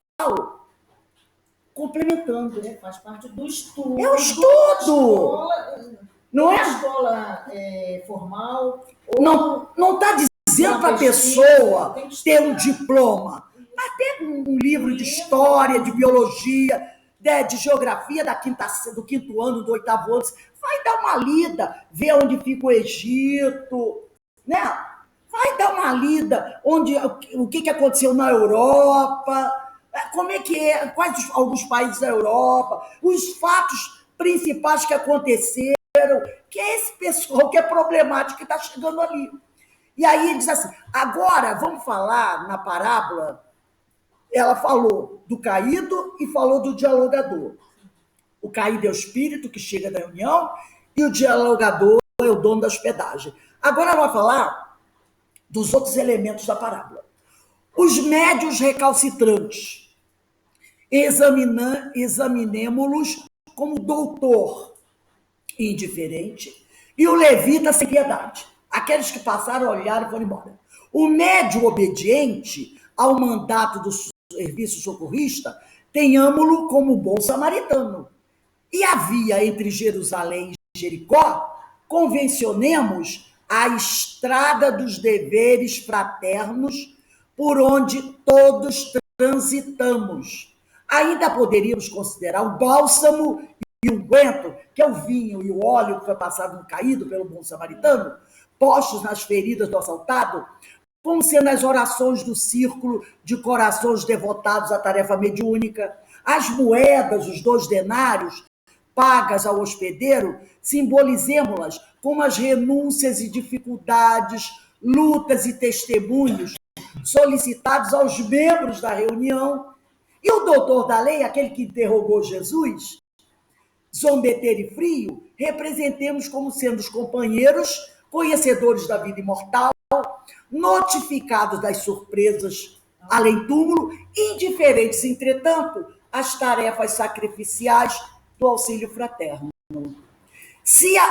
Speaker 1: complementando.
Speaker 2: Faz parte do estudo.
Speaker 1: É o estudo! Não é?
Speaker 2: Escola formal.
Speaker 1: Não está dizendo para a pessoa ter um diploma, mas ter um livro de história, de biologia, de geografia do quinto ano, do oitavo ano, vai dar uma lida, ver onde fica o Egito, né? Vai dar uma lida o que aconteceu na Europa, como é que é, quais alguns países da Europa, os fatos principais que aconteceram, que é esse pessoal que é problemático que está chegando ali. E aí ele diz assim, agora vamos falar na parábola, ela falou do caído e falou do dialogador. O caído é o espírito que chega da reunião e o dialogador é o dono da hospedagem. Agora ela vai falar dos outros elementos da parábola. Os médios recalcitrantes. Examinemo-los como doutor indiferente e o levita sem piedade. Aqueles que passaram, olharam e foram embora. O médio obediente ao mandato do serviço socorrista, tenhamo-lo como bom samaritano. E havia entre Jerusalém e Jericó, convencionemos, a estrada dos deveres fraternos por onde todos transitamos. Ainda poderíamos considerar o bálsamo e o unguento, que é o vinho e o óleo que foi passado no caído pelo bom samaritano, postos nas feridas do assaltado, como sendo as orações do círculo de corações devotados à tarefa mediúnica, as moedas, os 2 denários, pagas ao hospedeiro, simbolizemos-las como as renúncias e dificuldades, lutas e testemunhos solicitados aos membros da reunião. E o doutor da lei, aquele que interrogou Jesus, zombeteiro e frio, representemos como sendo os companheiros, conhecedores da vida imortal, notificados das surpresas além túmulo, indiferentes, entretanto, às tarefas sacrificiais do auxílio fraterno.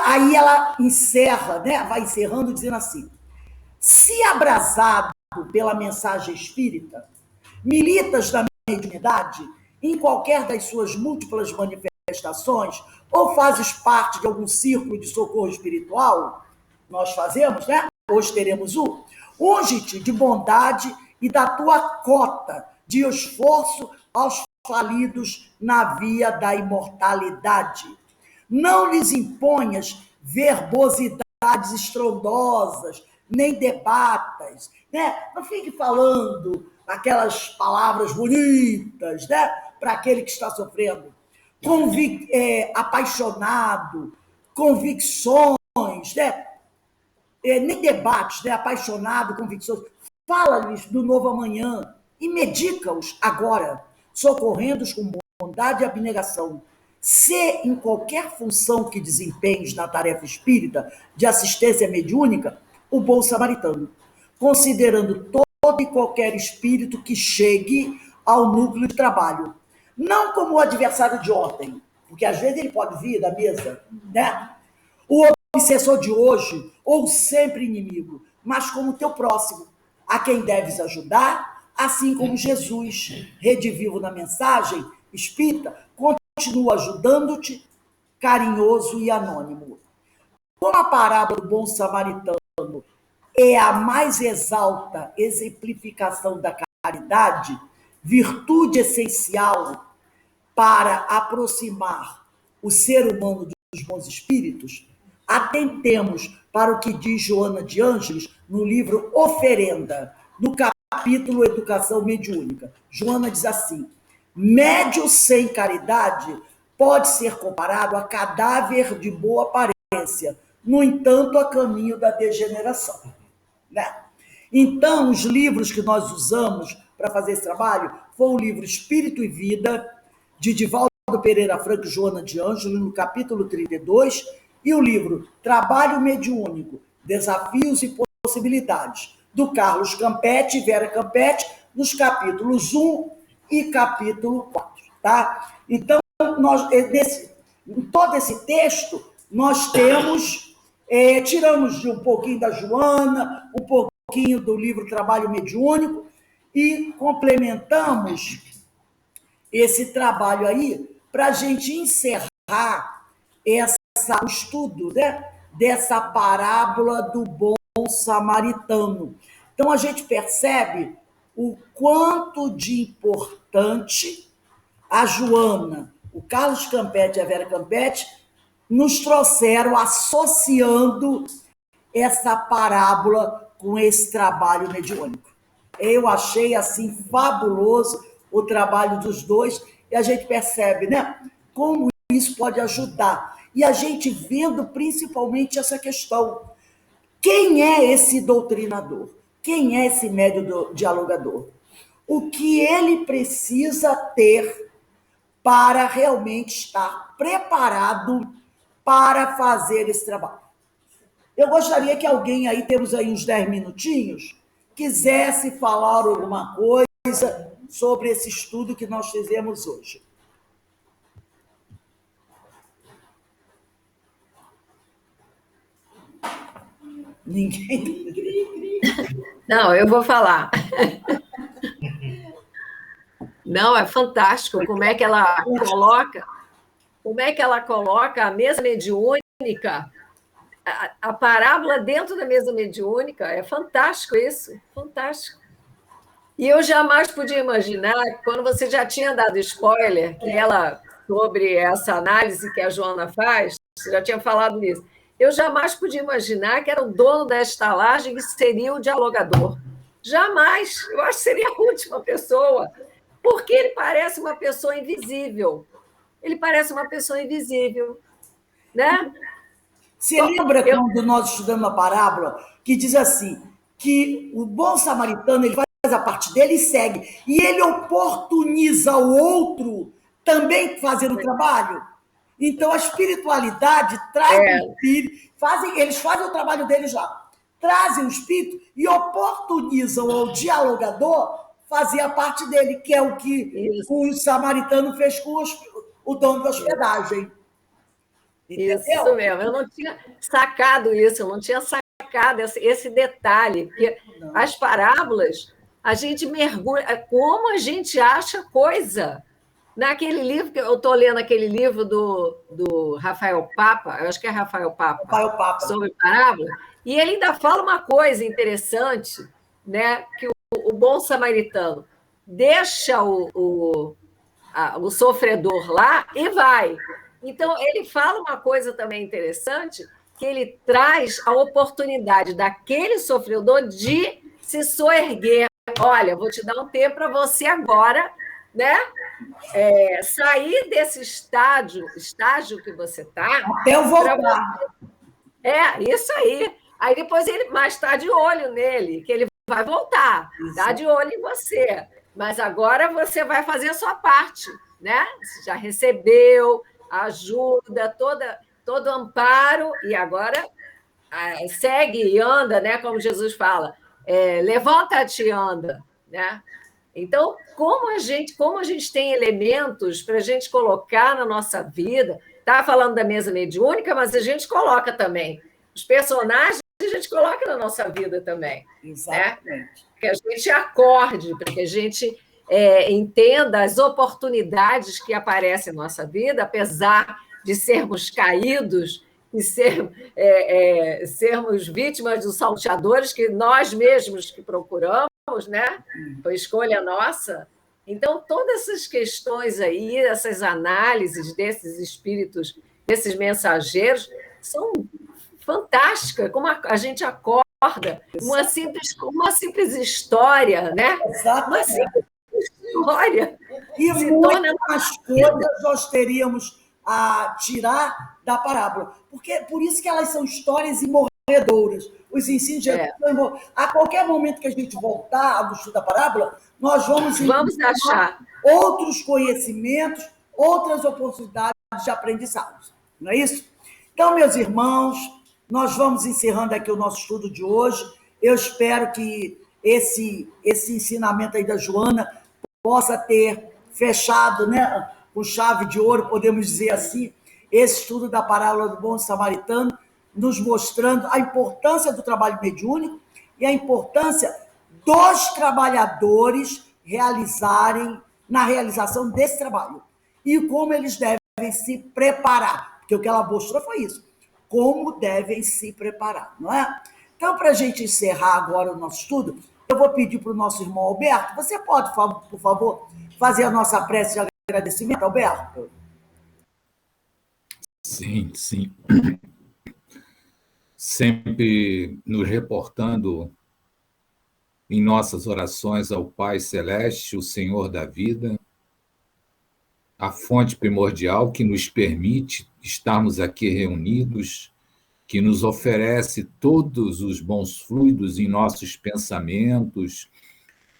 Speaker 1: Aí ela encerra, né, vai encerrando dizendo assim, se abrasado pela mensagem espírita, militas da mediunidade, em qualquer das suas múltiplas manifestações, manifestações, ou fazes parte de algum círculo de socorro espiritual, nós fazemos, né? Hoje teremos unge-te de bondade e da tua cota de esforço aos falidos na via da imortalidade. Não lhes imponhas verbosidades estrondosas, nem debatas, né? Não fique falando aquelas palavras bonitas, né? Para aquele que está sofrendo. Apaixonado, convicções, né? Nem debates, né? Apaixonado, convicções. Fala-lhes do novo amanhã e medica-os agora, socorrendo-os com bondade e abnegação. Se em qualquer função que desempenhes na tarefa espírita de assistência mediúnica, o bom samaritano, considerando todo e qualquer espírito que chegue ao núcleo de trabalho, não como o adversário de ontem, porque às vezes ele pode vir da mesa, né? O obsessor de hoje, ou sempre inimigo, mas como teu próximo, a quem deves ajudar, assim como Jesus, redivivo na mensagem espírita, continua ajudando-te, carinhoso e anônimo. Como a parábola do bom samaritano é a mais exalta exemplificação da caridade, virtude essencial para aproximar o ser humano dos bons espíritos, atentemos para o que diz Joana de Ângeles no livro Oferenda, no capítulo Educação Mediúnica. Joana diz assim: médio sem caridade pode ser comparado a cadáver de boa aparência, no entanto, a caminho da degeneração. Né? Então, os livros que nós usamos para fazer esse trabalho foi o livro Espírito e Vida, de Divaldo Pereira Franco e Joana de Ângeles, no capítulo 32, e o livro Trabalho Mediúnico, Desafios e Possibilidades, do Carlos Campetti e Vera Campetti, nos capítulos 1 e capítulo 4. Tá? Então, em todo esse texto, nós temos, tiramos de um pouquinho da Joana, um pouquinho do livro Trabalho Mediúnico, e complementamos esse trabalho aí para a gente encerrar o estudo, né, dessa parábola do bom samaritano. Então, a gente percebe o quanto de importante a Joana, o Carlos Campetti e a Vera Campetti nos trouxeram associando essa parábola com esse trabalho mediúnico. Eu achei, assim, fabuloso o trabalho dos dois, e a gente percebe, né, como isso pode ajudar. E a gente vendo principalmente essa questão. Quem é esse doutrinador? Quem é esse médio dialogador? O que ele precisa ter para realmente estar preparado para fazer esse trabalho? Eu gostaria que alguém aí, temos aí uns 10 minutinhos, quisesse falar alguma coisa sobre esse estudo que nós fizemos hoje. Ninguém.
Speaker 3: Não, eu vou falar. Não, é fantástico como é que ela coloca a mesa mediúnica, a parábola dentro da mesa mediúnica. É fantástico isso, fantástico. E eu jamais podia imaginar, quando você já tinha dado spoiler, que ela, sobre essa análise que a Joana faz, você já tinha falado nisso, eu jamais podia imaginar que era o dono da estalagem que seria o dialogador. Jamais. Eu acho que seria a última pessoa, porque ele parece uma pessoa invisível. Ele parece uma pessoa invisível, né?
Speaker 1: Você lembra quando nós estudamos uma parábola que diz assim, que o bom samaritano, ele faz a parte dele e segue, e ele oportuniza o outro também fazer o trabalho? Então, a espiritualidade traz o espírito, eles fazem o trabalho deles lá, trazem o espírito e oportunizam ao dialogador fazer a parte dele, que é o que o samaritano fez com o dono da hospedagem.
Speaker 3: Entendeu? Isso mesmo, eu não tinha sacado isso, eu não tinha sacado esse detalhe, porque as parábolas, a gente mergulha, como a gente acha coisa. Naquele livro, que eu estou lendo aquele livro do Rafael Papa, eu acho que é Rafael Papa,
Speaker 1: Pai o Papa.
Speaker 3: sobre parábola, e ele ainda fala uma coisa interessante, né? Que o bom samaritano deixa o sofredor lá e vai. Então, ele fala uma coisa também interessante, que ele traz a oportunidade daquele sofredor de se soerguer. Olha, vou te dar um tempo para você agora, né? Sair desse estágio que você está.
Speaker 1: Até eu voltar.
Speaker 3: Isso aí. Aí depois mas está de olho nele, que ele vai voltar, está de olho em você. Mas agora você vai fazer a sua parte, né? Você já recebeu ajuda, todo amparo, e agora segue e anda, né? Como Jesus fala, levanta-te e anda, né? Então, como a gente tem elementos para a gente colocar na nossa vida, estava falando da mesa mediúnica, mas a gente coloca também. Os personagens a gente coloca na nossa vida também.
Speaker 1: Exatamente.
Speaker 3: Né? Que a gente acorde, para que a gente entenda as oportunidades que aparecem na nossa vida, apesar de sermos caídos e sermos vítimas dos salteadores que nós mesmos que procuramos, né? Foi escolha nossa. Então, todas essas questões aí, essas análises desses espíritos, desses mensageiros, são fantásticas, como a gente acorda uma simples história, né?
Speaker 1: Exatamente.
Speaker 3: Uma simples história.
Speaker 1: E muitas coisas nós teríamos a tirar da parábola. Por isso que elas são histórias imorredoras. Os ensinos de Jesus. A qualquer momento que a gente voltar ao estudo da parábola, nós vamos
Speaker 3: achar
Speaker 1: outros conhecimentos, outras oportunidades de aprendizado. Não é isso? Então, meus irmãos, nós vamos encerrando aqui o nosso estudo de hoje. Eu espero que esse ensinamento aí da Joana possa ter fechado, né, com chave de ouro, podemos dizer assim, esse estudo da parábola do bom samaritano, nos mostrando a importância do trabalho mediúnico e a importância dos trabalhadores na realização desse trabalho. E como eles devem se preparar. Porque o que ela mostrou foi isso. Como devem se preparar, não é? Então, para a gente encerrar agora o nosso estudo, eu vou pedir para o nosso irmão Alberto, você pode, por favor, fazer a nossa prece de agradecimento, Alberto?
Speaker 4: Sim, sim. Sempre nos reportando em nossas orações ao Pai Celeste, o Senhor da vida, a fonte primordial que nos permite estarmos aqui reunidos, que nos oferece todos os bons fluidos em nossos pensamentos,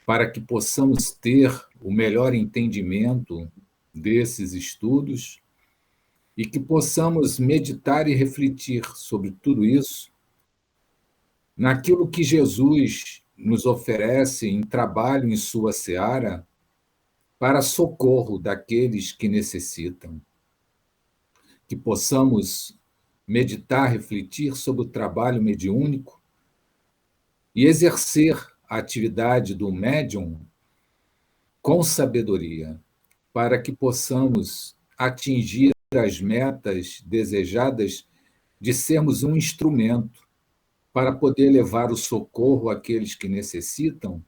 Speaker 4: para que possamos ter o melhor entendimento desses estudos e que possamos meditar e refletir sobre tudo isso, naquilo que Jesus nos oferece em trabalho em sua seara, para socorro daqueles que necessitam. Que possamos meditar, refletir sobre o trabalho mediúnico e exercer a atividade do médium com sabedoria, para que possamos atingir as metas desejadas de sermos um instrumento para poder levar o socorro àqueles que necessitam,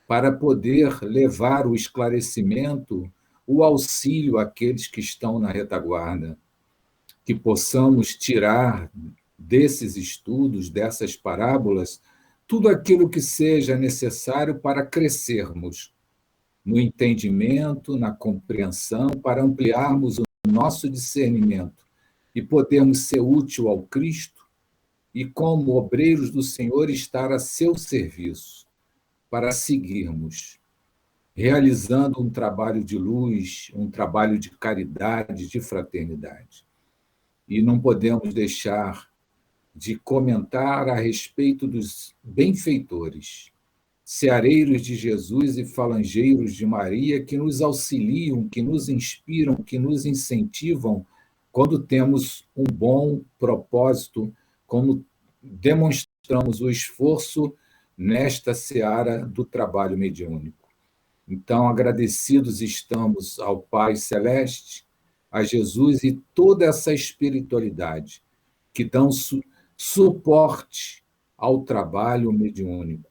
Speaker 4: para poder levar o esclarecimento, o auxílio àqueles que estão na retaguarda. Que possamos tirar desses estudos, dessas parábolas, tudo aquilo que seja necessário para crescermos no entendimento, na compreensão, para ampliarmos o nosso discernimento e podermos ser útil ao Cristo e, como obreiros do Senhor, estar a seu serviço, para seguirmos realizando um trabalho de luz, um trabalho de caridade, de fraternidade. E não podemos deixar de comentar a respeito dos benfeitores, seareiros de Jesus e falangeiros de Maria, que nos auxiliam, que nos inspiram, que nos incentivam quando temos um bom propósito, como demonstramos o esforço nesta seara do trabalho mediúnico. Então, agradecidos estamos ao Pai Celeste, a Jesus e toda essa espiritualidade que dão suporte ao trabalho mediúnico.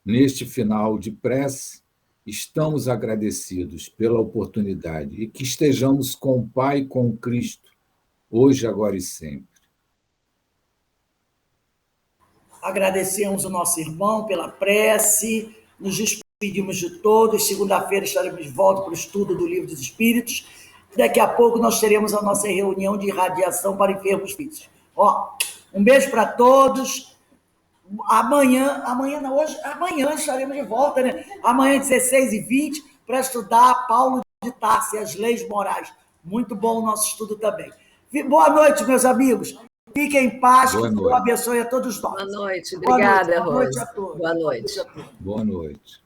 Speaker 4: Neste final de prece, estamos agradecidos pela oportunidade e que estejamos com o Pai e com Cristo, hoje, agora e sempre.
Speaker 1: Agradecemos o nosso irmão pela prece, nos despedimos de todos. Segunda-feira estaremos de volta para o estudo do Livro dos Espíritos. Daqui a pouco nós teremos a nossa reunião de irradiação para enfermos físicos. Um beijo para todos. Amanhã estaremos de volta, né? Amanhã, 16h20, para estudar Paulo de Tarso e as leis morais. Muito bom o nosso estudo também. Boa noite, meus amigos. Fiquem em paz, que Deus abençoe a todos nós.
Speaker 3: Boa noite. Obrigada,
Speaker 1: Boa noite a
Speaker 3: Rose.
Speaker 1: todos.
Speaker 3: Boa noite.
Speaker 4: Boa noite.